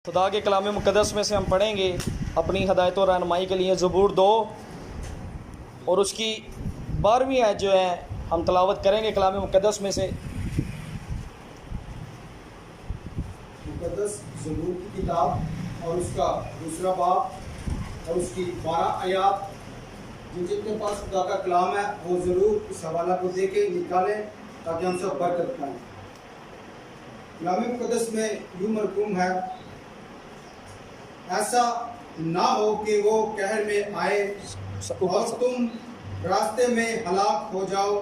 خدا کے کلام مقدس میں سے ہم پڑھیں گے اپنی ہدایت و رہنمائی کے لیے زبور 2 اور اس کی 12ویں آیت جو ہے ہم تلاوت کریں گے کلام مقدس میں سے۔ مقدس زبور کی کتاب اور اس کا دوسرا باب اور اس کی 12 آیات، جن کے پاس خدا کا کلام ہے وہ ضرور اس حوالہ کو دے کے نکالیں تاکہ ہم سب برکت پائیں۔ کلام مقدس میں یوں مرقوم ہے، ایسا نہ ہو کہ وہ قہر میں آئے اور تم راستے میں ہلاک ہو جاؤ،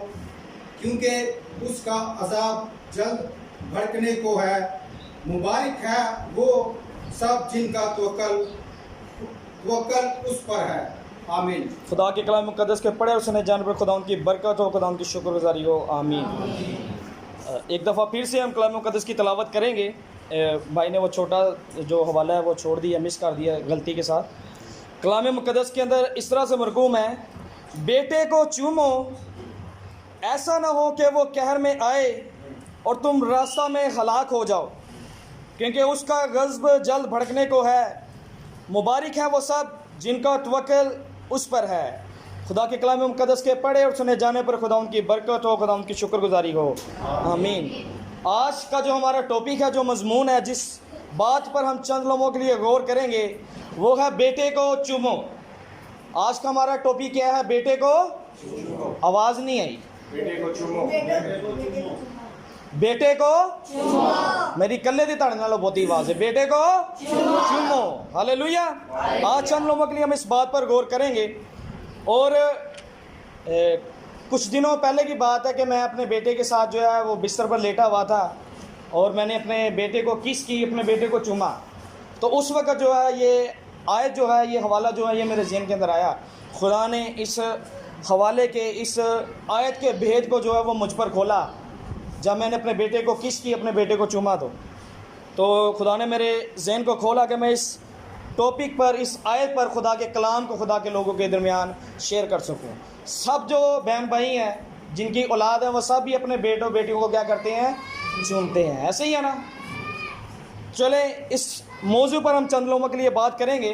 کیونکہ اس کا عذاب جلد بھڑکنے کو ہے۔ مبارک ہے وہ سب جن کا توکل اس پر ہے۔ آمین۔ خدا کے کلام مقدس کے پڑھے اور سنے جانے پر خدا ان کی برکت ہو، خدا ان کی شکر گزاری ہو۔ آمین۔ ایک دفعہ پھر سے ہم کلام مقدس کی تلاوت کریں گے۔ بھائی نے وہ چھوٹا جو حوالہ ہے وہ چھوڑ دیا، مس کر دیا غلطی کے ساتھ۔ کلام مقدس کے اندر اس طرح سے مرقوم ہے، بیٹے کو چومو، ایسا نہ ہو کہ وہ قہر میں آئے اور تم راستہ میں ہلاک ہو جاؤ، کیونکہ اس کا غضب جلد بھڑکنے کو ہے۔ مبارک ہیں وہ سب جن کا توکل اس پر ہے۔ خدا کے کلام مقدس کے پڑھے اور سنے جانے پر خدا ان کی برکت ہو، خدا ان کی شکر گزاری ہو۔ آمین۔ آج کا جو ہمارا ٹاپک ہے، جو مضمون ہے، جس بات پر ہم چند لمحوں کے لیے غور کریں گے، وہ ہے بیٹے کو چومو۔ آج کا ہمارا ٹاپک کیا ہے؟ بیٹے کو آواز نہیں آئی، بیٹے کو چومو۔ بیٹے کو میری کلے دی تاڑنے والوں بہت ہی آواز ہے، بیٹے کو چومو۔ ہاللیلویا۔ آج چند لوگوں کے لیے ہم اس بات پر غور کریں گے۔ اور کچھ دنوں پہلے کی بات ہے کہ میں اپنے بیٹے کے ساتھ جو ہے وہ بستر پر لیٹا ہوا تھا اور میں نے اپنے بیٹے کو کس کی، اپنے بیٹے کو چوما۔ تو اس وقت جو ہے یہ آیت جو ہے، یہ حوالہ جو ہے، یہ میرے ذہن کے اندر آیا۔ خدا نے اس حوالے کے، اس آیت کے بھید کو جو ہے وہ مجھ پر کھولا جب میں نے اپنے بیٹے کو کس کی، اپنے بیٹے کو چوما۔ تو خدا نے میرے ذہن کو کھولا کہ میں اس ٹاپک پر، اس آیت پر خدا کے کلام کو خدا کے لوگوں کے درمیان شیئر کر سکوں۔ سب جو بہن بھائی ہیں جن کی اولاد ہے، وہ سب بھی اپنے بیٹوں بیٹیوں کو کیا کرتے ہیں؟ چومتے ہیں۔ ایسے ہی ہے نا؟ چلیں اس موضوع پر ہم چند لوگوں کے لیے بات کریں گے۔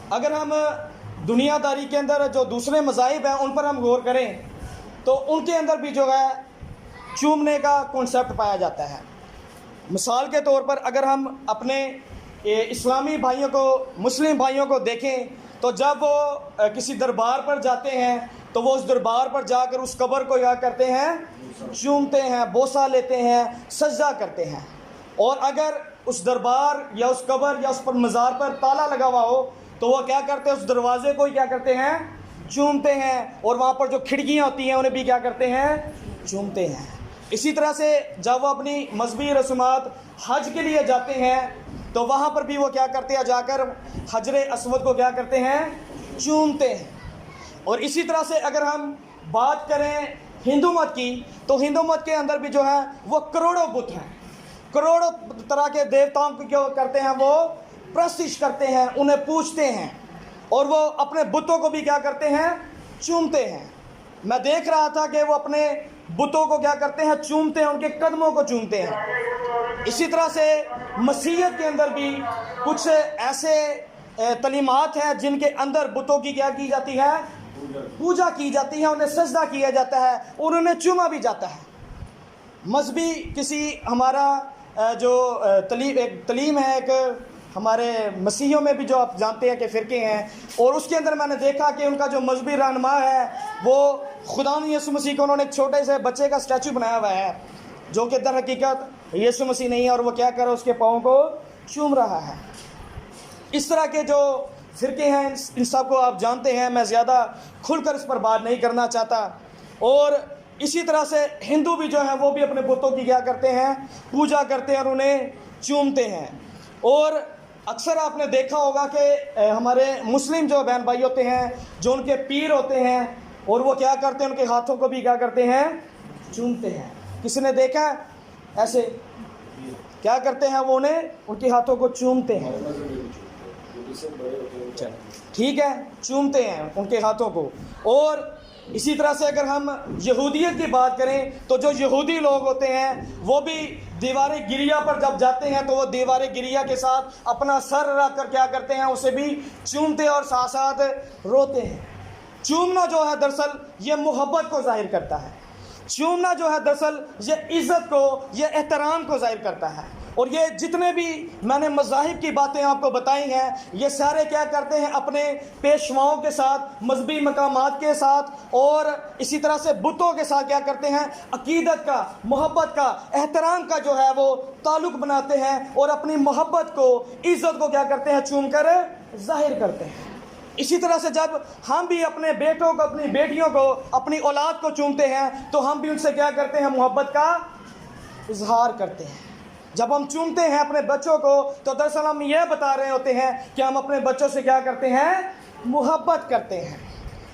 اگر ہم دنیا داری کے اندر جو دوسرے مذاہب ہیں ان پر ہم غور کریں تو ان کے اندر بھی جو ہے چومنے کا کنسیپٹ پایا جاتا ہے۔ مثال کے طور پر اگر ہم اپنے اسلامی بھائیوں کو، مسلم بھائیوں کو دیکھیں تو جب وہ کسی دربار پر جاتے ہیں تو وہ اس دربار پر جا کر اس قبر کو کیا کرتے ہیں؟ چومتے ہیں، بوسہ لیتے ہیں، سجدہ کرتے ہیں۔ اور اگر اس دربار یا اس قبر یا اس پر مزار پر تالا لگا ہوا ہو تو وہ کیا کرتے ہیں؟ اس دروازے کو کیا کرتے ہیں؟ چومتے ہیں۔ اور وہاں پر جو کھڑکیاں ہوتی ہیں انہیں بھی کیا کرتے ہیں؟ چومتے ہیں۔ اسی طرح سے جب وہ اپنی مذہبی رسومات حج کے لیے جاتے ہیں تو وہاں پر بھی وہ کیا کرتے ہیں؟ جا کر حجر اسود کو کیا کرتے ہیں؟ چومتے ہیں۔ اور اسی طرح سے اگر ہم بات کریں ہندو مت کی تو ہندو مت کے اندر بھی جو ہے وہ کروڑوں بت ہیں، کروڑوں طرح کے دیوتاؤں کو کیا کرتے ہیں؟ وہ پرستش کرتے ہیں، انہیں پوجتے ہیں، اور وہ اپنے بتوں کو بھی کیا کرتے ہیں؟ چومتے ہیں۔ میں دیکھ رہا تھا کہ وہ اپنے بتوں کو کیا کرتے ہیں؟ چومتے ہیں، ان کے قدموں کو چومتے ہیں۔ اسی طرح سے مسیحیت کے اندر بھی کچھ ایسے تعلیمات ہیں جن کے اندر بتوں کی کیا کی جاتی ہے؟ پوجا کی جاتی ہے، انہیں سجدہ کیا جاتا ہے اور انہیں چوما بھی جاتا ہے۔ مذہبی کسی ہمارا جو ایک تعلیم ہے، ایک ہمارے مسیحیوں میں بھی جو آپ جانتے ہیں کہ فرقے ہیں، اور اس کے اندر میں نے دیکھا کہ ان کا جو مذہبی رہنما ہے وہ خدا یسوع مسیح کو انہوں نے ایک چھوٹے سے بچے کا اسٹیچو بنایا ہوا ہے جو کہ در حقیقت یسوع مسیح نہیں ہے، اور وہ کیا کر رہا ہے؟ اس کے پاؤں کو چوم رہا ہے۔ اس طرح کے جو فرقے ہیں ان سب کو آپ جانتے ہیں، میں زیادہ کھل کر اس پر بات نہیں کرنا چاہتا۔ اور اسی طرح سے ہندو بھی جو ہیں وہ بھی اپنے بتوں کی کیا کرتے ہیں؟ پوجا کرتے ہیں اور انہیں چومتے ہیں۔ اور اکثر آپ نے دیکھا ہوگا کہ ہمارے مسلم جو بہن بھائی ہوتے ہیں، جو ان کے پیر ہوتے ہیں، اور وہ کیا کرتے ہیں؟ ان کے ہاتھوں کو بھی کیا کرتے ہیں؟ چومتے ہیں۔ کسی نے دیکھا ایسے کیا کرتے ہیں؟ وہ انہیں ان کے ہاتھوں کو چومتے ہیں۔ ٹھیک ہے، چومتے ہیں ان کے ہاتھوں کو۔ اور اسی طرح سے اگر ہم یہودیت کی بات کریں تو جو یہودی لوگ ہوتے ہیں وہ بھی دیوار گریہ پر جب جاتے ہیں تو وہ دیوار گریہ کے ساتھ اپنا سر رکھ کر کیا کرتے ہیں، اسے بھی چومتے اور ساتھ ساتھ روتے ہیں۔ چومنا جو ہے دراصل یہ محبت کو ظاہر کرتا ہے، چومنا جو ہے دراصل یہ عزت کو، یہ احترام کو ظاہر کرتا ہے۔ اور یہ جتنے بھی میں نے مذاہب کی باتیں آپ کو بتائی ہیں، یہ سارے کیا کرتے ہیں، اپنے پیشواؤں کے ساتھ، مذہبی مقامات کے ساتھ اور اسی طرح سے بتوں کے ساتھ کیا کرتے ہیں، عقیدت کا، محبت کا، احترام کا جو ہے وہ تعلق بناتے ہیں اور اپنی محبت کو، عزت کو کیا کرتے ہیں، چوم کر ظاہر کرتے ہیں۔ اسی طرح سے جب ہم بھی اپنے بیٹوں کو، اپنی بیٹیوں کو، اپنی اولاد کو چومتے ہیں تو ہم بھی ان سے کیا کرتے ہیں، محبت کا اظہار کرتے ہیں۔ جب ہم چومتے ہیں اپنے بچوں کو تو دراصل ہم یہ بتا رہے ہوتے ہیں کہ ہم اپنے بچوں سے کیا کرتے ہیں، محبت کرتے ہیں۔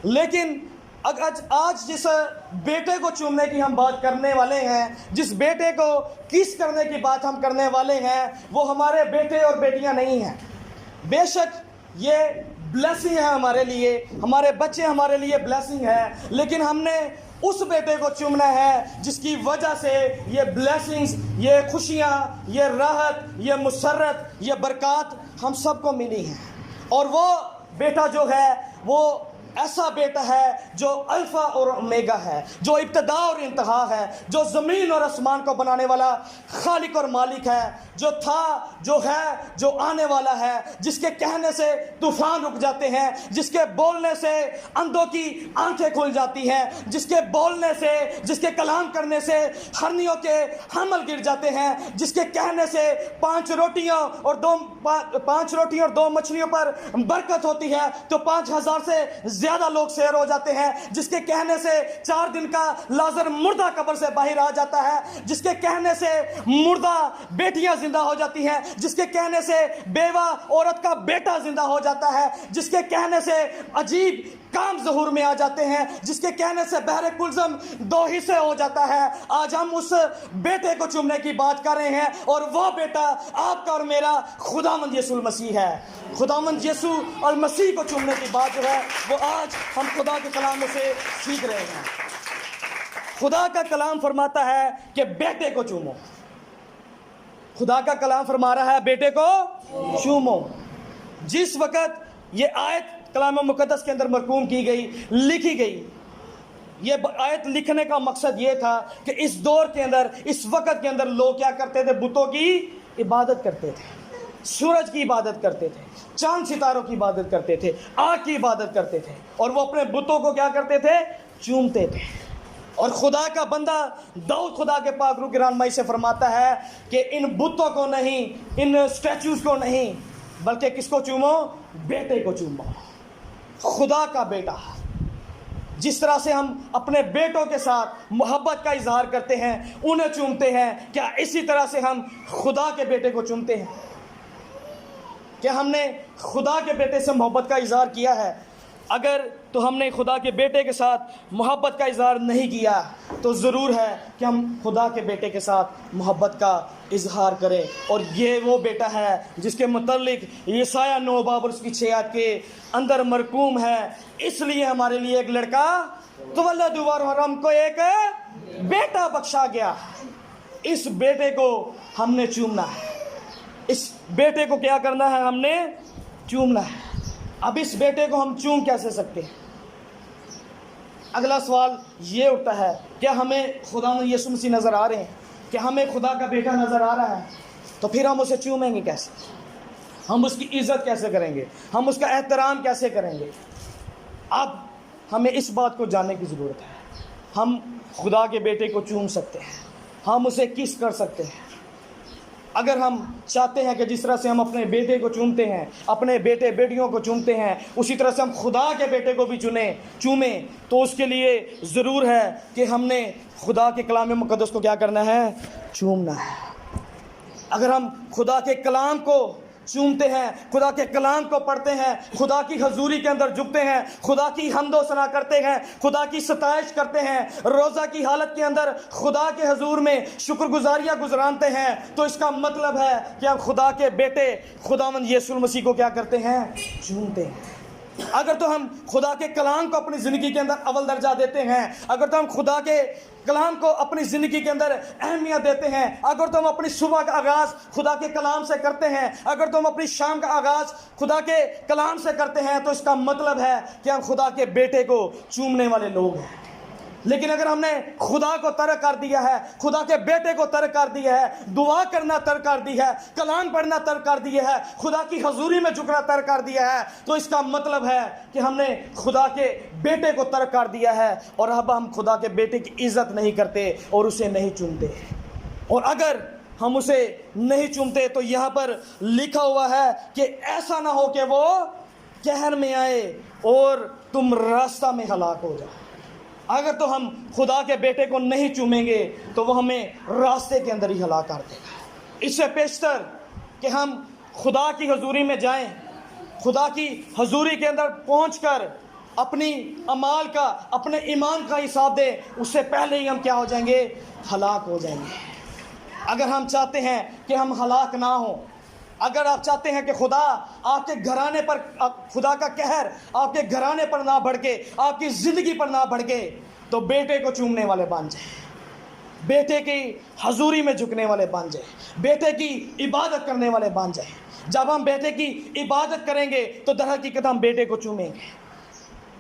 لیکن آج جس بیٹے کو چومنے کی ہم بات کرنے والے ہیں، جس بیٹے کو کس کرنے کی بات ہم کرنے والے ہیں، وہ ہمارے بیٹے اور بیٹیاں نہیں ہیں۔ بے شک یہ بلیسنگ ہے ہمارے لیے، ہمارے بچے ہمارے لیے بلیسنگ ہے، لیکن ہم نے اس بیٹے کو چومنا ہے جس کی وجہ سے یہ بلیسنگز، یہ خوشیاں، یہ راحت، یہ مسرت، یہ برکات ہم سب کو ملی ہیں۔ اور وہ بیٹا جو ہے وہ ایسا بیٹا ہے جو الفا اور اومیگا ہے، جو ابتدا اور انتہا ہے، جو زمین اور آسمان کو بنانے والا خالق اور مالک ہے، جو تھا، جو ہے، جو آنے والا ہے، جس کے کہنے سے طوفان رک جاتے ہیں، جس کے بولنے سے اندھوں کی آنکھیں کھل جاتی ہیں، جس کے بولنے سے، جس کے کلام کرنے سے ہرنیوں کے حمل گر جاتے ہیں، جس کے کہنے سے 5 روٹیاں اور 2 مچھلیوں پر برکت ہوتی ہے تو 5000 سے زیادہ لوگ سیر ہو جاتے ہیں، جس کے کہنے سے 4 دن کا لازر مردہ قبر سے باہر آ جاتا ہے، جس کے کہنے سے مردہ بیٹیاں زندہ ہو جاتی ہیں، جس کے کہنے سے بیوہ عورت کا بیٹا زندہ ہو جاتا ہے، جس کے کہنے سے عجیب کام ظہور میں آ جاتے ہیں، جس کے کہنے سے بحر کلزم 2 حصے ہو جاتا ہے۔ آج ہم اس بیٹے کو چومنے کی بات کر رہے ہیں اور وہ بیٹا آپ کا اور میرا خداوند یسوع المسیح ہے۔ خداوند یسوع المسیح کو چومنے کی بات جو ہے وہ آج ہم خدا کے کلام میں سے سیکھ رہے ہیں۔ خدا کا کلام فرماتا ہے کہ بیٹے کو چومو۔ خدا کا کلام فرما رہا ہے بیٹے کو چومو۔ جس وقت یہ آیت کلام مقدس کے اندر مرقوم کی گئی، لکھی گئی، یہ آیت لکھنے کا مقصد یہ تھا کہ اس دور کے اندر، اس وقت کے اندر لوگ کیا کرتے تھے، بتوں کی عبادت کرتے تھے، سورج کی عبادت کرتے تھے، چاند ستاروں کی عبادت کرتے تھے، آگ کی عبادت کرتے تھے، اور وہ اپنے بتوں کو کیا کرتے تھے، چومتے تھے۔ اور خدا کا بندہ داؤد خدا کے پاک روح کی رہنمائی سے فرماتا ہے کہ ان بتوں کو نہیں، ان اسٹیچوز کو نہیں، بلکہ کس کو چومو، بیٹے کو چومو۔ خدا کا بیٹا، جس طرح سے ہم اپنے بیٹوں کے ساتھ محبت کا اظہار کرتے ہیں، انہیں چومتے ہیں، کیا اسی طرح سے ہم خدا کے بیٹے کو چومتے ہیں؟ کیا ہم نے خدا کے بیٹے سے محبت کا اظہار کیا ہے؟ اگر تو ہم نے خدا کے بیٹے کے ساتھ محبت کا اظہار نہیں کیا تو ضرور ہے کہ ہم خدا کے بیٹے کے ساتھ محبت کا اظہار کریں۔ اور یہ وہ بیٹا ہے جس کے متعلق یسایہ 9 باب اور اس کی 6 آیت کے اندر مرقوم ہے، اس لیے ہمارے لیے ایک لڑکا تولد ہوا اور ہم کو ایک بیٹا بخشا گیا۔ اس بیٹے کو ہم نے چومنا ہے، اس بیٹے کو کیا کرنا ہے، ہم نے چومنا ہے۔ اب اس بیٹے کو ہم چوم کیسے سکتے ہیں؟ اگلا سوال یہ اٹھتا ہے، کیا ہمیں خدا یسوع مسیح نظر آ رہے ہیں؟ کہ ہمیں خدا کا بیٹا نظر آ رہا ہے؟ تو پھر ہم اسے چومیں گے کیسے؟ ہم اس کی عزت کیسے کریں گے؟ ہم اس کا احترام کیسے کریں گے؟ اب ہمیں اس بات کو جاننے کی ضرورت ہے۔ ہم خدا کے بیٹے کو چوم سکتے ہیں، ہم اسے کس کر سکتے ہیں۔ اگر ہم چاہتے ہیں کہ جس طرح سے ہم اپنے بیٹے کو چومتے ہیں، اپنے بیٹے بیٹیوں کو چومتے ہیں، اسی طرح سے ہم خدا کے بیٹے کو بھی چومیں، تو اس کے لیے ضرور ہے کہ ہم نے خدا کے کلام مقدس کو کیا کرنا ہے، چومنا ہے۔ اگر ہم خدا کے کلام کو چومتے ہیں، خدا کے کلام کو پڑھتے ہیں، خدا کی حضوری کے اندر جھکتے ہیں، خدا کی حمد و ثنا کرتے ہیں، خدا کی ستائش کرتے ہیں، روزہ کی حالت کے اندر خدا کے حضور میں شکر گزاریاں گزرانتے ہیں، تو اس کا مطلب ہے کہ ہم خدا کے بیٹے خداوند یسوع المسیح کو کیا کرتے ہیں، چومتے ہیں۔ اگر تو ہم خدا کے کلام کو اپنی زندگی کے اندر اول درجہ دیتے ہیں، اگر تو ہم خدا کے کلام کو اپنی زندگی کے اندر اہمیت دیتے ہیں، اگر تو ہم اپنی صبح کا آغاز خدا کے کلام سے کرتے ہیں، اگر تو ہم اپنی شام کا آغاز خدا کے کلام سے کرتے ہیں، تو اس کا مطلب ہے کہ ہم خدا کے بیٹے کو چومنے والے لوگ ہیں۔ لیکن اگر ہم نے خدا کو ترک کر دیا ہے، خدا کے بیٹے کو ترک کر دیا ہے، دعا کرنا ترک کر دی ہے، کلام پڑھنا ترک کر دیا ہے، خدا کی حضوری میں جھکنا ترک کر دیا ہے، تو اس کا مطلب ہے کہ ہم نے خدا کے بیٹے کو ترک کر دیا ہے، اور اب ہم خدا کے بیٹے کی عزت نہیں کرتے اور اسے نہیں چومتے۔ اور اگر ہم اسے نہیں چومتے تو یہاں پر لکھا ہوا ہے کہ ایسا نہ ہو کہ وہ قہر میں آئے اور تم راستہ میں ہلاک ہو جاؤ۔ اگر تو ہم خدا کے بیٹے کو نہیں چومیں گے تو وہ ہمیں راستے کے اندر ہی ہلاک کر دے گا۔ اس سے پیشتر کہ ہم خدا کی حضوری میں جائیں، خدا کی حضوری کے اندر پہنچ کر اپنی اعمال کا، اپنے ایمان کا حساب دیں، اس سے پہلے ہی ہم کیا ہو جائیں گے؟ ہلاک ہو جائیں گے۔ اگر ہم چاہتے ہیں کہ ہم ہلاک نہ ہوں، اگر آپ چاہتے ہیں کہ خدا آپ کے گھرانے پر، خدا کا قہر آپ کے گھرانے پر نہ بھڑکے، آپ کی زندگی پر نہ بھڑکے، تو بیٹے کو چومنے والے بن جائیں، بیٹے کی حضوری میں جھکنے والے بن جائیں، بیٹے کی عبادت کرنے والے بن جائیں۔ جب ہم بیٹے کی عبادت کریں گے تو در حقیقت ہم بیٹے کو چومیں گے۔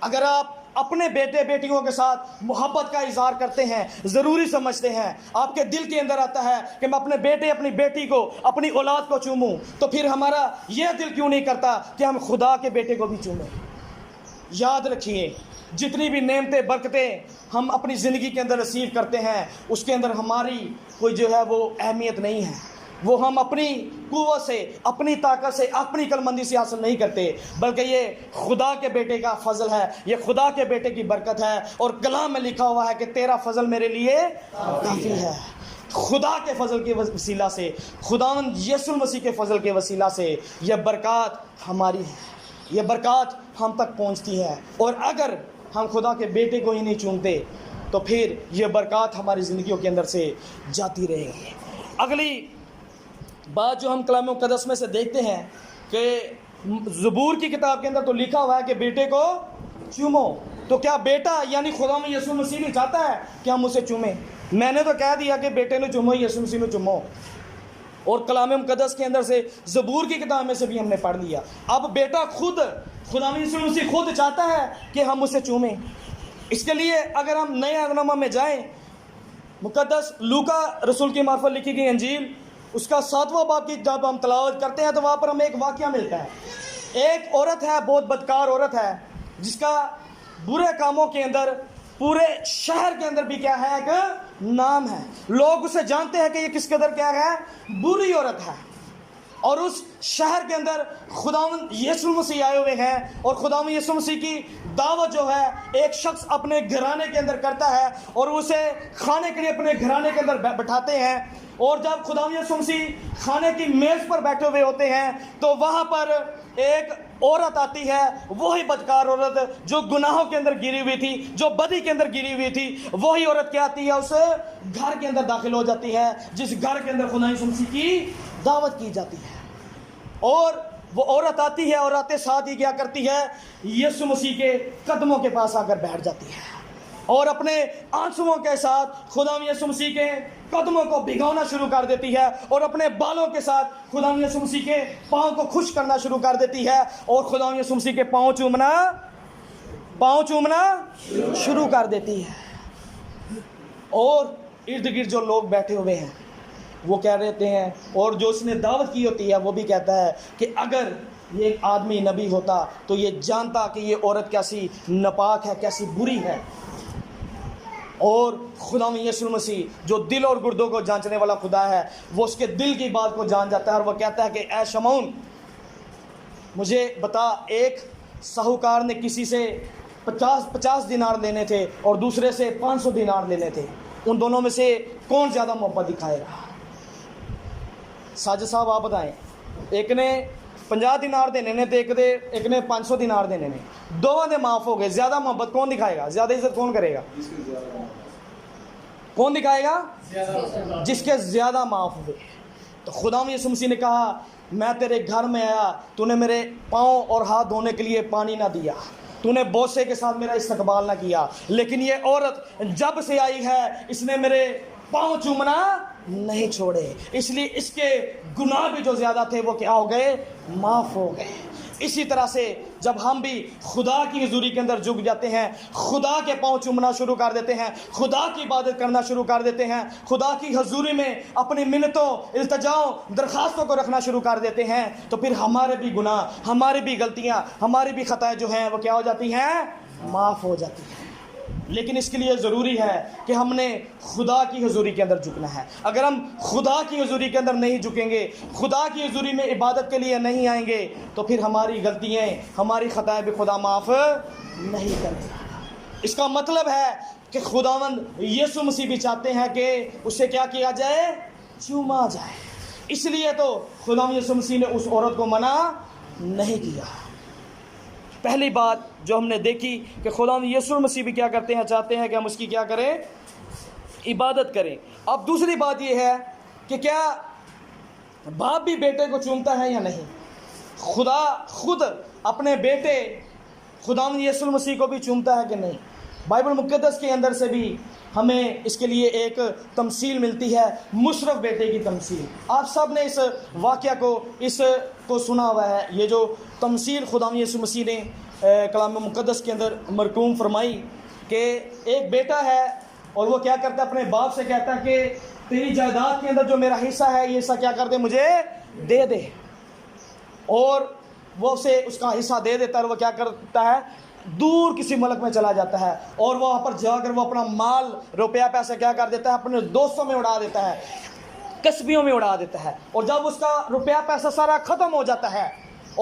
اگر آپ اپنے بیٹے بیٹیوں کے ساتھ محبت کا اظہار کرتے ہیں، ضروری سمجھتے ہیں، آپ کے دل کے اندر آتا ہے کہ میں اپنے بیٹے، اپنی بیٹی کو، اپنی اولاد کو چوموں، تو پھر ہمارا یہ دل کیوں نہیں کرتا کہ ہم خدا کے بیٹے کو بھی چومیں؟ یاد رکھیے، جتنی بھی نعمتیں، برکتیں ہم اپنی زندگی کے اندر ریسیو کرتے ہیں، اس کے اندر ہماری کوئی جو ہے وہ اہمیت نہیں ہے، وہ ہم اپنی قوت سے، اپنی طاقت سے، اپنی عقلمندی سے حاصل نہیں کرتے، بلکہ یہ خدا کے بیٹے کا فضل ہے، یہ خدا کے بیٹے کی برکت ہے۔ اور کلام میں لکھا ہوا ہے کہ تیرا فضل میرے لیے کافی ہے۔ خدا کے فضل کے وسیلہ سے، خداوند یسوع مسیح کے فضل کے وسیلہ سے یہ برکات ہماری ہے، یہ برکات ہم تک پہنچتی ہے۔ اور اگر ہم خدا کے بیٹے کو ہی نہیں چومتے تو پھر یہ برکات ہماری زندگیوں کے اندر سے جاتی رہے گی۔ اگلی بات جو ہم کلام مقدس میں سے دیکھتے ہیں کہ زبور کی کتاب کے اندر تو لکھا ہوا ہے کہ بیٹے کو چومو، تو کیا بیٹا یعنی خدا یسوع مسیح نہیں چاہتا ہے کہ ہم اسے چومیں؟ میں نے تو کہہ دیا کہ بیٹے نے چومو، یسوع مسیح نے چومو، اور کلام مقدس کے اندر سے زبور کی کتاب میں سے بھی ہم نے پڑھ لیا۔ اب بیٹا خود، خدا یسوع مسیح خود چاہتا ہے کہ ہم اسے چومیں۔ اس کے لیے اگر ہم نئے عہد نامہ میں جائیں، مقدس لوکا رسول کی معرفت لکھی گئی انجیل، اس کا 7واں باب کی جب ہم تلاوت کرتے ہیں تو وہاں پر ہمیں ایک واقعہ ملتا ہے۔ ایک عورت ہے، بہت بدکار عورت ہے، جس کا برے کاموں کے اندر پورے شہر کے اندر بھی کیا ہے؟ ایک نام ہے۔ لوگ اسے جانتے ہیں کہ یہ کس قدر کیا ہے؟ بری عورت ہے۔ اور اس شہر کے اندر خداوند یسوع مسیح آئے ہوئے ہیں، اور خداوند یسوع مسیح کی دعوت جو ہے ایک شخص اپنے گھرانے کے اندر کرتا ہے، اور اسے کھانے کے لیے اپنے گھرانے کے اندر بٹھاتے ہیں۔ اور جب خداوند یسوع مسیح کھانے کی میز پر بیٹھے ہوئے ہوتے ہیں تو وہاں پر ایک عورت آتی ہے، وہی بدکار عورت جو گناہوں کے اندر گری ہوئی تھی، جو بدی کے اندر گری ہوئی تھی، وہی عورت کیا آتی ہے؟ اس گھر کے اندر داخل ہو جاتی ہے جس گھر کے اندر خدا یسوع مسیح کی دعوت کی جاتی ہے۔ اور وہ عورت آتی ہے، اور آتے ساتھ ہی کیا کرتی ہے؟ یسوع مسیح کے قدموں کے پاس آ کر بیٹھ جاتی ہے، اور اپنے آنسوؤں کے ساتھ خدا یسوع مسیح کے قدموں کو بھگونا شروع کر دیتی ہے، اور اپنے بالوں کے ساتھ خدا یسوع مسیح کے پاؤں کو خشک کرنا شروع کر دیتی ہے، اور خدا یسوع مسیح کے پاؤں چومنا شروع کر دیتی ہے۔ اور ارد گرد جو لوگ بیٹھے ہوئے ہیں وہ کہہ رہتے ہیں، اور جو اس نے دعوت کی ہوتی ہے وہ بھی کہتا ہے کہ اگر یہ ایک آدمی نبی ہوتا تو یہ جانتا کہ یہ عورت کیسی ناپاک ہے، کیسی بری ہے۔ اور خدا یسوع مسیح جو دل اور گردوں کو جانچنے والا خدا ہے، وہ اس کے دل کی بات کو جان جاتا ہے، اور وہ کہتا ہے کہ اے شمعون، مجھے بتا، ایک ساہوکار نے کسی سے 50 دینار لینے تھے اور دوسرے سے 500 دینار لینے تھے، ان دونوں میں سے کون زیادہ محبت دکھائے گا؟ ساجد صاحب آپ بتائیں، ایک نے 50 دینار دینے تھے، ایک نے 500 دینار دینے نے، دونوں نے معاف ہو گئے، زیادہ محبت کون دکھائے گا؟ زیادہ عزت کون کرے گا؟ کون دکھائے گا؟ جس کے زیادہ معاف ہوئے۔ تو خدا یسوع مسیح نے کہا میں تیرے گھر میں آیا، تو نے میرے پاؤں اور ہاتھ دھونے کے لیے پانی نہ دیا، تو نے بوسے کے ساتھ میرا استقبال نہ کیا، لیکن یہ عورت جب سے آئی ہے اس نے میرے پاؤں چومنا نہیں چھوڑے، اس لیے اس کے گناہ بھی جو زیادہ تھے وہ کیا ہو گئے؟ معاف ہو گئے۔ اسی طرح سے جب ہم بھی خدا کی حضوری کے اندر جھک جاتے ہیں، خدا کے پاؤں چومنا شروع کر دیتے ہیں، خدا کی عبادت کرنا شروع کر دیتے ہیں، خدا کی حضوری میں اپنی منتوں، التجاؤں، درخواستوں کو رکھنا شروع کر دیتے ہیں، تو پھر ہمارے بھی گناہ، ہماری بھی غلطیاں، ہماری بھی خطائیں جو ہیں وہ کیا ہو جاتی ہیں؟ معاف ہو جاتی ہیں۔ لیکن اس کے لیے ضروری ہے کہ ہم نے خدا کی حضوری کے اندر جھکنا ہے۔ اگر ہم خدا کی حضوری کے اندر نہیں جھکیں گے، خدا کی حضوری میں عبادت کے لیے نہیں آئیں گے، تو پھر ہماری غلطیاں، ہماری خطائیں بھی خدا معاف نہیں کرے گا۔ اس کا مطلب ہے کہ خداوند یسوع مسیح بھی چاہتے ہیں کہ اسے کیا کیا جائے؟ چوما جائے۔ اس لیے تو خداوند یسوع مسیح نے اس عورت کو منع نہیں کیا۔ پہلی بات جو ہم نے دیکھی کہ خداوند یسوع مسیح بھی کیا کرتے ہیں؟ چاہتے ہیں کہ ہم اس کی کیا کریں؟ عبادت کریں۔ اب دوسری بات یہ ہے کہ کیا باپ بھی بیٹے کو چومتا ہے یا نہیں؟ خدا خود اپنے بیٹے خداوند یسوع مسیح کو بھی چومتا ہے کہ نہیں؟ بائبل مقدس کے اندر سے بھی ہمیں اس کے لیے ایک تمثیل ملتی ہے، مشرف بیٹے کی تمثیل۔ آپ سب نے اس واقعہ کو سنا ہوا ہے، یہ جو تمثیل خداوند یسوع مسیح نے کلام مقدس کے اندر مرقوم فرمائی کہ ایک بیٹا ہے اور وہ کیا کرتا ہے؟ اپنے باپ سے کہتا ہے کہ تیری جائیداد کے اندر جو میرا حصہ ہے یہ حصہ کیا کر دے؟ مجھے دے دے۔ اور وہ اسے اس کا حصہ دے دیتا ہے، اور وہ کیا کرتا ہے؟ دور کسی ملک میں چلا جاتا ہے، اور وہاں پر جا کر وہ اپنا مال، روپیہ پیسہ کیا کر دیتا ہے؟ اپنے دوستوں میں اڑا دیتا ہے، کسبیوں میں اڑا دیتا ہے۔ اور جب اس کا روپیہ پیسہ سارا ختم ہو جاتا ہے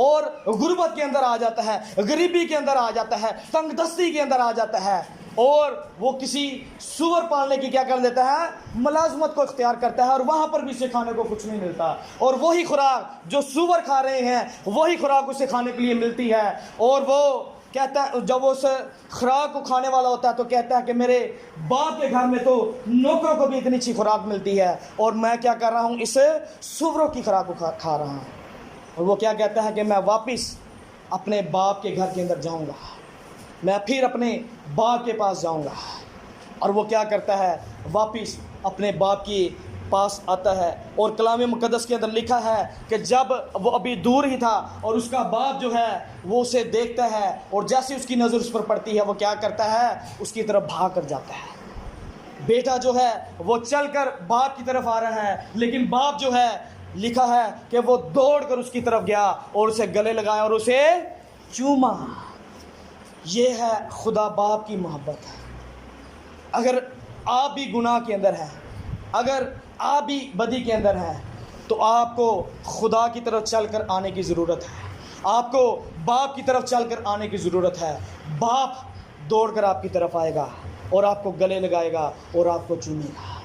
اور غربت کے اندر آ جاتا ہے، غریبی کے اندر آ جاتا ہے، تنگ دستی کے اندر آ جاتا ہے، اور وہ کسی سور پالنے کی کیا کر دیتا ہے؟ ملازمت کو اختیار کرتا ہے، اور وہاں پر بھی اسے کھانے کو کچھ نہیں ملتا، اور وہی خوراک جو سور کھا رہے ہیں وہی خوراک اسے کھانے کے لیے ملتی ہے۔ اور وہ کہتا ہے، جب وہ اس خوراک کو کھانے والا ہوتا ہے تو کہتا ہے کہ میرے باپ کے گھر میں تو نوکروں کو بھی اتنی اچھی خوراک ملتی ہے، اور میں کیا کر رہا ہوں؟ اس سوروں کی خوراک کو کھا رہا ہوں۔ اور وہ کیا کہتا ہے کہ میں واپس اپنے باپ کے گھر کے اندر جاؤں گا، میں پھر اپنے باپ کے پاس جاؤں گا۔ اور وہ کیا کرتا ہے؟ واپس اپنے باپ کے پاس آتا ہے، اور کلام مقدس کے اندر لکھا ہے کہ جب وہ ابھی دور ہی تھا اور اس کا باپ جو ہے وہ اسے دیکھتا ہے، اور جیسے اس کی نظر اس پر پڑتی ہے وہ کیا کرتا ہے؟ اس کی طرف بھاگ کر جاتا ہے۔ بیٹا جو ہے وہ چل کر باپ کی طرف آ رہا ہے، لیکن باپ جو ہے لکھا ہے کہ وہ دوڑ کر اس کی طرف گیا اور اسے گلے لگایا اور اسے چوما۔ یہ ہے خدا باپ کی محبت۔ اگر آپ بھی گناہ کے اندر ہیں، اگر آپ بھی بدی کے اندر ہیں، تو آپ کو خدا کی طرف چل کر آنے کی ضرورت ہے، آپ کو باپ کی طرف چل کر آنے کی ضرورت ہے۔ باپ دوڑ کر آپ کی طرف آئے گا اور آپ کو گلے لگائے گا اور آپ کو چومے گا۔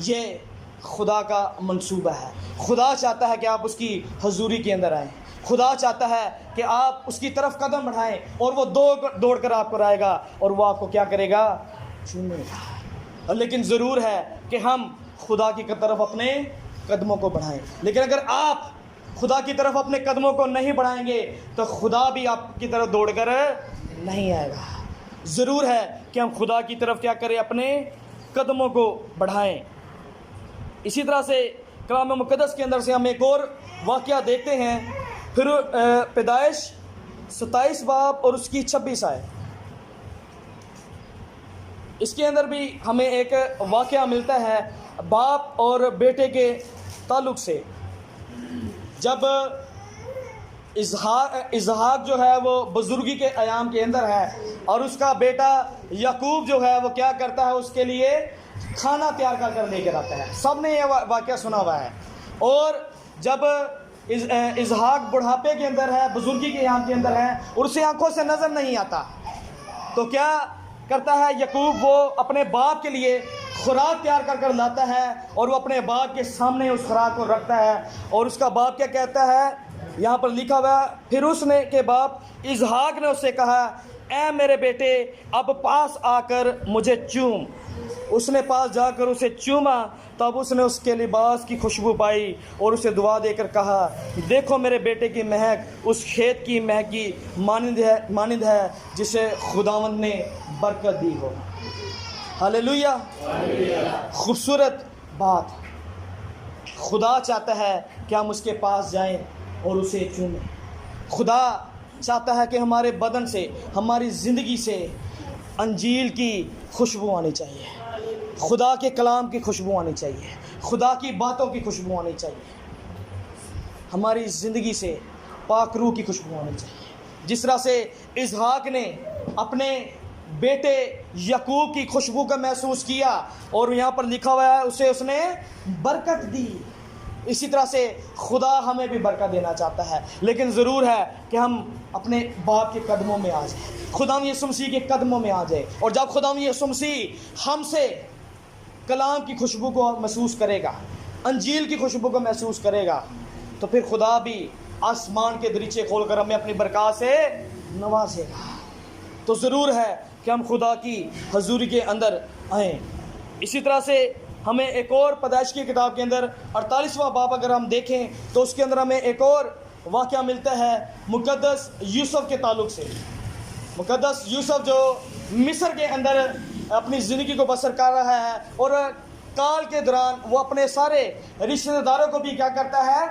یہ خدا کا منصوبہ ہے۔ خدا چاہتا ہے کہ آپ اس کی حضوری کے اندر آئیں، خدا چاہتا ہے کہ آپ اس کی طرف قدم بڑھائیں، اور وہ دوڑ کر آپ کو آئے گا اور وہ آپ کو کیا کرے گا؟ چومے گا۔ لیکن ضرور ہے کہ ہم خدا کی طرف اپنے قدموں کو بڑھائیں۔ لیکن اگر آپ خدا کی طرف اپنے قدموں کو نہیں بڑھائیں گے تو خدا بھی آپ کی طرف دوڑ کر نہیں آئے گا۔ ضرور ہے کہ ہم خدا کی طرف کیا کریں؟ اپنے قدموں کو بڑھائیں۔ اسی طرح سے کلام مقدس کے اندر سے ہم ایک اور واقعہ دیکھتے ہیں، پھر پیدائش 27 باب اور اس کی 26 آیت۔ اس کے اندر بھی ہمیں ایک واقعہ ملتا ہے باپ اور بیٹے کے تعلق سے۔ جب اسحاق جو ہے وہ بزرگی کے ایام کے اندر ہے، اور اس کا بیٹا یعقوب جو ہے وہ کیا کرتا ہے؟ اس کے لیے کھانا تیار کر لے کر آتا ہے۔ سب نے یہ واقعہ سنا ہوا ہے۔ اور جب اسحاق بڑھاپے کے اندر ہے، بزرگی کے ایام کے اندر ہے، اور اسے آنکھوں سے نظر نہیں آتا، تو کیا کرتا ہے یعقوب؟ وہ اپنے باپ کے لیے خوراک تیار کر لاتا ہے، اور وہ اپنے باپ کے سامنے اس خوراک کو رکھتا ہے، اور اس کا باپ کیا کہتا ہے؟ یہاں پر لکھا ہوا ہے، پھر اس نے کے باپ اسحاق نے اسے کہا، اے میرے بیٹے، اب پاس آ کر مجھے چوم۔ اس نے پاس جا کر اسے چوما، تب اس نے اس کے لباس کی خوشبو پائی اور اسے دعا دے کر کہا، دیکھو میرے بیٹے کی مہک اس کھیت کی مہک کی مانند ہے جسے خداوند نے برکت دی ہو۔ ہاللیلویہ۔ خوبصورت بات، خدا چاہتا ہے کہ ہم اس کے پاس جائیں اور اسے چومیں۔ خدا چاہتا ہے کہ ہمارے بدن سے، ہماری زندگی سے انجیل کی خوشبو آنی چاہیے، خدا کے کلام کی خوشبو آنی چاہیے، خدا کی باتوں کی خوشبو آنی چاہیے، ہماری زندگی سے پاک روح کی خوشبو آنی چاہیے۔ جس طرح سے اسحاق نے اپنے بیٹے یعقوب کی خوشبو کا محسوس کیا اور یہاں پر لکھا ہوا ہے اسے اس نے برکت دی، اسی طرح سے خدا ہمیں بھی برکت دینا چاہتا ہے، لیکن ضرور ہے کہ ہم اپنے باپ کے قدموں میں آ جائیں، خدا یسوع مسیح کے قدموں میں آ جائیں۔ اور جب خدا یسوع مسیح ہم سے کلام کی خوشبو کو محسوس کرے گا، انجیل کی خوشبو کو محسوس کرے گا، تو پھر خدا بھی آسمان کے دریچے کھول کر ہمیں اپنی برکات سے نوازے گا۔ تو ضرور ہے کہ ہم خدا کی حضوری کے اندر آئیں۔ اسی طرح سے ہمیں ایک اور پیدائش کی کتاب کے اندر 48واں باب اگر ہم دیکھیں تو اس کے اندر ہمیں ایک اور واقعہ ملتا ہے مقدس یوسف کے تعلق سے۔ مقدس یوسف جو مصر کے اندر اپنی زندگی کو بسر کر رہا ہے، اور کال کے دوران وہ اپنے سارے رشتہ داروں کو بھی کیا کرتا ہے،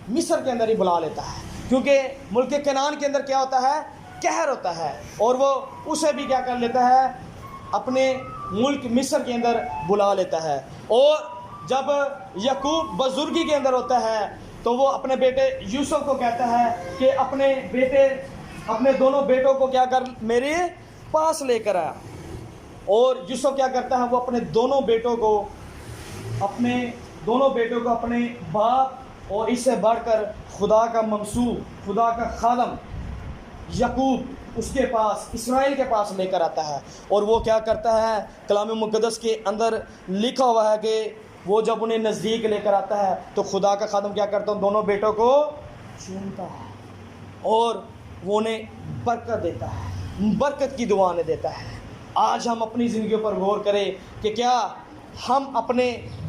مصر کے اندر ہی بلا لیتا ہے، کیونکہ ملک کنعان کے اندر کیا ہوتا ہے، قہر ہوتا ہے، اور وہ اسے بھی کیا کر لیتا ہے، اپنے ملک مصر کے اندر بلا لیتا ہے۔ اور جب یعقوب بزرگی کے اندر ہوتا ہے تو وہ اپنے بیٹے یوسف کو کہتا ہے کہ اپنے دونوں بیٹوں کو کیا کر میرے پاس لے کر آیا۔ اور یوسف کیا کرتا ہے، وہ اپنے دونوں بیٹوں کو اپنے باپ اور اس سے بڑھ کر خدا کا ممسوح، خدا کا خادم یعقوب اس کے پاس، اسرائیل کے پاس لے کر آتا ہے۔ اور وہ کیا کرتا ہے، کلام مقدس کے اندر لکھا ہوا ہے کہ وہ جب انہیں نزدیک لے کر آتا ہے تو خدا کا خادم کیا کرتا ہے، دونوں بیٹوں کو چومتا ہے اور وہ انہیں برکت دیتا ہے، برکت کی دعا انہیں دیتا ہے۔ آج ہم اپنی زندگیوں پر غور کریں کہ کیا ہم اپنے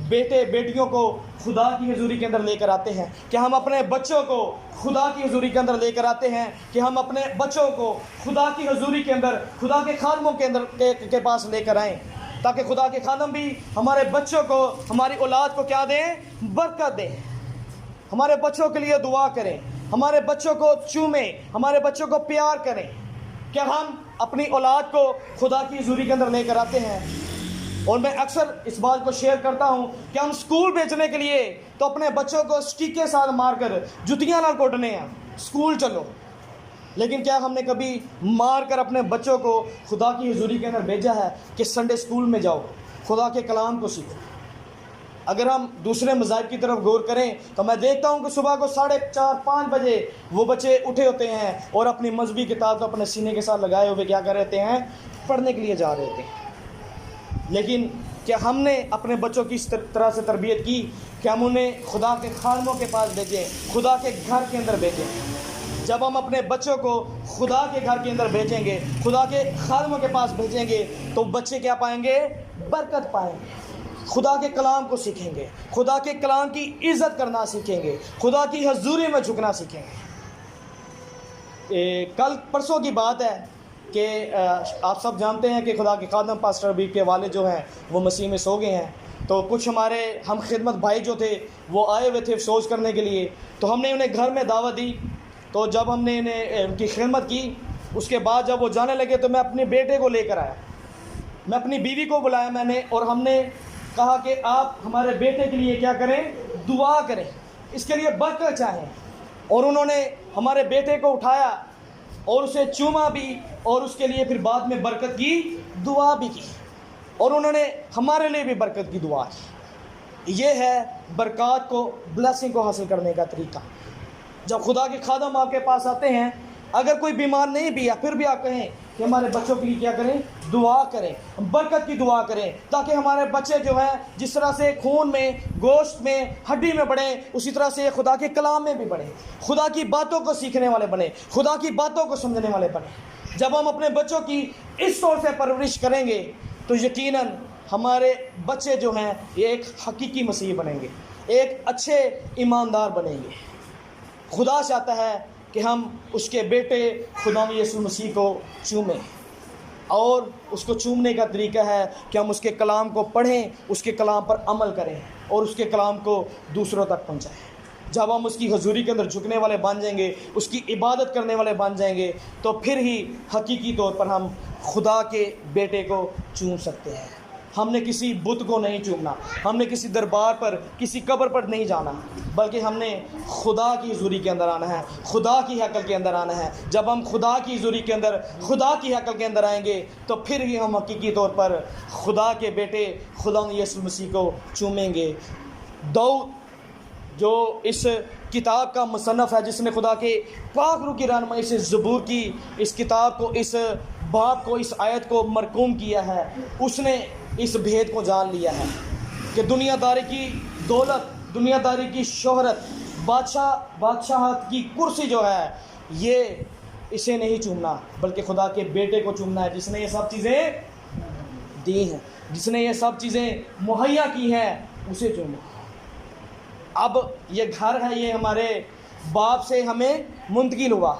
بیٹے بیٹیوں کو خدا کی حضوری کے اندر لے کر آتے ہیں، کہ ہم اپنے بچوں کو خدا کی حضوری کے اندر لے کر آتے ہیں، کہ ہم اپنے بچوں کو خدا کی حضوری کے اندر، خدا کے خادموں کے اندر کے پاس لے کر آئیں، تاکہ خدا کے خادم بھی ہمارے بچوں کو، ہماری اولاد کو کیا دیں، برکت دیں، ہمارے بچوں کے لیے دعا کریں، ہمارے بچوں کو چومیں، ہمارے بچوں کو پیار کریں۔ کیا ہم اپنی اولاد کو خدا کی حضوری کے اندر لے کر آتے ہیں؟ اور میں اکثر اس بات کو شیئر کرتا ہوں کہ ہم اسکول بھیجنے کے لیے تو اپنے بچوں کو اسٹیک کے ساتھ مار کر جتیاں نہ کوٹنے ہیں، اسکول چلو، لیکن کیا ہم نے کبھی مار کر اپنے بچوں کو خدا کی حضوری کے اندر بھیجا ہے کہ سنڈے اسکول میں جاؤ، خدا کے کلام کو سیکھو؟ اگر ہم دوسرے مذاہب کی طرف غور کریں تو میں دیکھتا ہوں کہ صبح کو 4:30-5 بجے وہ بچے اٹھے ہوتے ہیں اور اپنی مذہبی کتاب کو اپنے سینے کے ساتھ لگائے ہوئے کیا کر رہتے ہیں، پڑھنے کے لیے جا رہے ہوتے ہیں۔ لیکن کیا ہم نے اپنے بچوں کی اس طرح سے تربیت کی کہ ہم انہیں خدا کے خادموں کے پاس بھیجیں، خدا کے گھر کے اندر بھیجیں؟ جب ہم اپنے بچوں کو خدا کے گھر کے اندر بھیجیں گے، خدا کے خادموں کے پاس بھیجیں گے، تو بچے کیا پائیں گے، برکت پائیں گے، خدا کے کلام کو سیکھیں گے، خدا کے کلام کی عزت کرنا سیکھیں گے، خدا کی حضوری میں جھکنا سیکھیں گے۔ کل پرسوں کی بات ہے کہ آپ سب جانتے ہیں کہ خدا کے خادم پاسٹر حبیب کے والد جو ہیں وہ مسیح میں سو گئے ہیں، تو کچھ ہمارے ہم خدمت بھائی جو تھے وہ آئے ہوئے تھے افسوس کرنے کے لیے، تو ہم نے انہیں گھر میں دعوت دی۔ تو جب ہم نے انہیں ان کی خدمت کی، اس کے بعد جب وہ جانے لگے تو میں اپنے بیٹے کو لے کر آیا، میں اپنی بیوی کو بلایا میں نے، اور ہم نے کہا کہ آپ ہمارے بیٹے کے لیے کیا کریں، دعا کریں، اس کے لیے برکت چاہیں۔ اور انہوں نے ہمارے بیٹے کو اٹھایا اور اسے چوما بھی، اور اس کے لیے پھر بعد میں برکت کی دعا بھی کی، اور انہوں نے ہمارے لیے بھی برکت کی دعا کی۔ یہ ہے برکات کو، بلیسنگ کو حاصل کرنے کا طریقہ۔ جب خدا کے خادم آپ کے پاس آتے ہیں، اگر کوئی بیمار نہیں بھی ہے پھر بھی آپ کہیں کہ ہمارے بچوں کے لیے کیا کریں، دعا کریں، برکت کی دعا کریں، تاکہ ہمارے بچے جو ہیں جس طرح سے خون میں، گوشت میں، ہڈی میں بڑھیں، اسی طرح سے خدا کے کلام میں بھی بڑھیں، خدا کی باتوں کو سیکھنے والے بنیں، خدا کی باتوں کو سمجھنے والے بنیں۔ جب ہم اپنے بچوں کی اس طور سے پرورش کریں گے تو یقیناً ہمارے بچے جو ہیں یہ ایک حقیقی مسیحی بنیں گے، ایک اچھے ایماندار بنیں گے۔ خدا چاہتا ہے کہ ہم اس کے بیٹے خدا یسوع مسیح کو چومیں، اور اس کو چومنے کا طریقہ ہے کہ ہم اس کے کلام کو پڑھیں، اس کے کلام پر عمل کریں اور اس کے کلام کو دوسروں تک پہنچائیں۔ جب ہم اس کی حضوری کے اندر جھکنے والے بن جائیں گے، اس کی عبادت کرنے والے بن جائیں گے، تو پھر ہی حقیقی طور پر ہم خدا کے بیٹے کو چوم سکتے ہیں۔ ہم نے کسی بت کو نہیں چومنا، ہم نے کسی دربار پر، کسی قبر پر نہیں جانا، بلکہ ہم نے خدا کی حضوری کے اندر آنا ہے، خدا کی حقل کے اندر آنا ہے۔ جب ہم خدا کی حضوری کے اندر، خدا کی حقل کے اندر آئیں گے، تو پھر ہی ہم حقیقی طور پر خدا کے بیٹے خدا یسوع مسیح کو چومیں گے۔ داؤد جو اس کتاب کا مصنف ہے، جس نے خدا کے پاک روح کی رہنمائی سے زبور کی اس کتاب کو، اس باب کو، اس آیت کو مرقوم کیا ہے، اس نے اس بھید کو جان لیا ہے کہ دنیا داری کی دولت، دنیا داری کی شہرت، بادشاہت کی کرسی جو ہے، یہ اسے نہیں چومنا، بلکہ خدا کے بیٹے کو چومنا ہے، جس نے یہ سب چیزیں دی ہیں، جس نے یہ سب چیزیں مہیا کی ہیں، اسے چومنا۔ اب یہ گھر ہے، یہ ہمارے باپ سے ہمیں منتقل ہوا،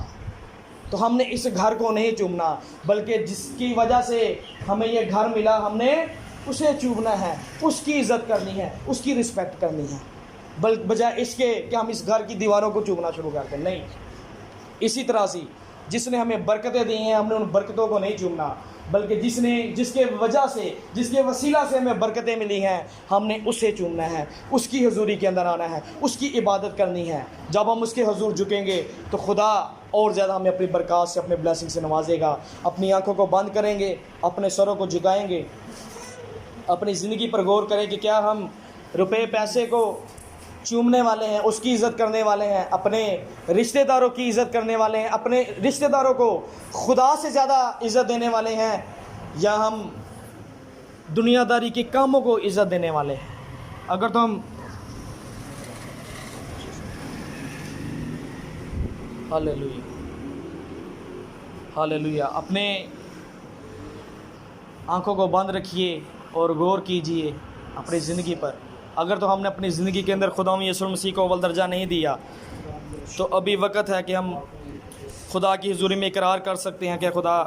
تو ہم نے اس گھر کو نہیں چومنا، بلکہ جس کی وجہ سے ہمیں یہ گھر ملا، ہم نے اسے چومنا ہے، اس کی عزت کرنی ہے، اس کی رسپیکٹ کرنی ہے، بجائے اس کے کہ ہم اس گھر کی دیواروں کو چومنا شروع کرتے ہیں۔ نہیں، اسی طرح سے جس نے ہمیں برکتیں دی ہیں، ہم نے ان برکتوں کو نہیں چومنا، بلکہ جس کے وجہ سے، جس کے وسیلہ سے ہمیں برکتیں ملی ہیں، ہم نے اسے چومنا ہے، اس کی حضوری کے اندر آنا ہے، اس کی عبادت کرنی ہے۔ جب ہم اس کے حضور جھکیں گے تو خدا اور زیادہ ہمیں اپنی برکات سے، اپنے بلیسنگ سے نوازے گا۔ اپنی آنکھوں کو بند کریں گے، اپنے سروں کو جھکائیں گے، اپنی زندگی پر غور کریں کہ کیا ہم روپے پیسے کو چومنے والے ہیں، اس کی عزت کرنے والے ہیں، اپنے رشتہ داروں کی عزت کرنے والے ہیں، اپنے رشتہ داروں کو خدا سے زیادہ عزت دینے والے ہیں، یا ہم دنیا داری کے کاموں کو عزت دینے والے ہیں۔ اگر تم ہاللیلویہ ہاللیلویہ اپنے آنکھوں کو بند رکھیے اور غور کیجئے اپنی زندگی پر۔ اگر تو ہم نے اپنی زندگی کے اندر خدا یسوع مسیح کو اول درجہ نہیں دیا، تو ابھی وقت ہے کہ ہم خدا کی حضوری میں اقرار کر سکتے ہیں کہ خدا